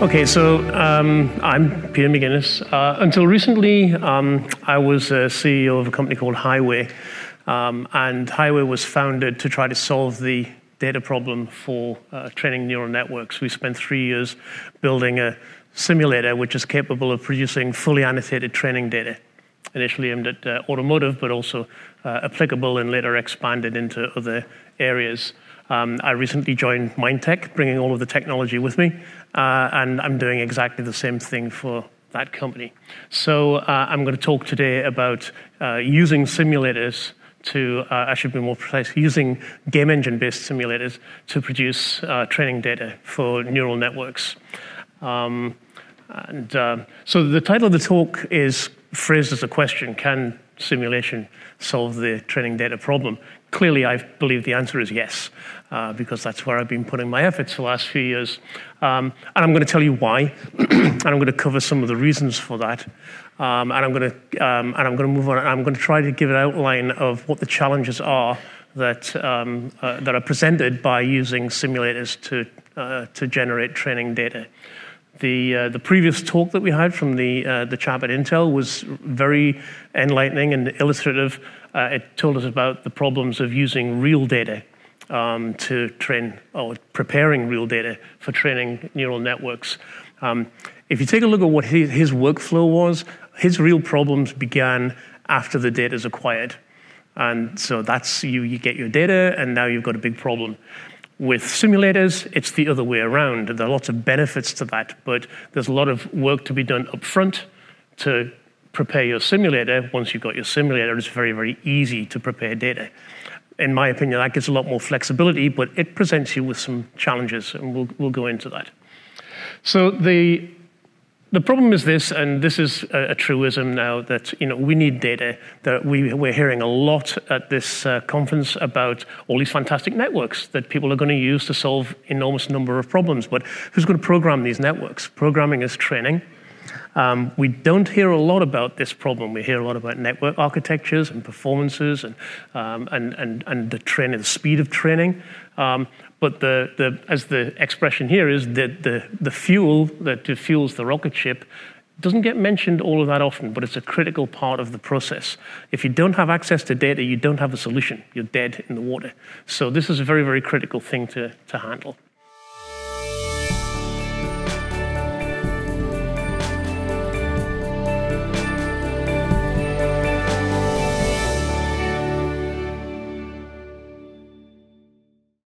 Okay, so I'm Peter McGuinness. Until recently, I was a CEO of a company called Highway, and Highway was founded to try to solve the data problem for training neural networks. We spent 3 years building a simulator which is capable of producing fully annotated training data, initially aimed at automotive, but also applicable and later expanded into other areas. I recently joined Mindtech, bringing all of the technology with me, and I'm doing exactly the same thing for that company. So I'm going to talk today about using simulators to, I should be more precise, using game engine-based simulators to produce training data for neural networks. So the title of the talk is phrased as a question: can simulation solve the training data problem? Clearly, I believe the answer is yes, because that's where I've been putting my efforts the last few years. And I'm going to tell you why, and I'm going to cover some of the reasons for that. And I'm going to move on. And I'm going to try to give an outline of what the challenges are that are presented by using simulators to generate training data. The previous talk that we had from the chap at Intel was very enlightening and illustrative. It told us about the problems of using real data to train, or preparing real data for training neural networks. If you take a look at what his workflow was, his real problems began after the data is acquired. And so that's you get your data, and now you've got a big problem. With simulators, it's the other way around. There are lots of benefits to that, but there's a lot of work to be done up front to prepare your simulator. Once you've got your simulator, it's very, very easy to prepare data. In my opinion, that gives a lot more flexibility, but it presents you with some challenges, and we'll go into that. So the problem is this, and this is a truism now, that we need data. That we're hearing a lot at this conference about all these fantastic networks that people are going to use to solve enormous number of problems. But who's going to program these networks? Programming is training. We don't hear a lot about this problem. We hear a lot about network architectures and performances and the speed of training. But as the expression here is, the fuel that fuels the rocket ship doesn't get mentioned all of that often, but it's a critical part of the process. If you don't have access to data, you don't have a solution. You're dead in the water. So this is a very, very critical thing to handle.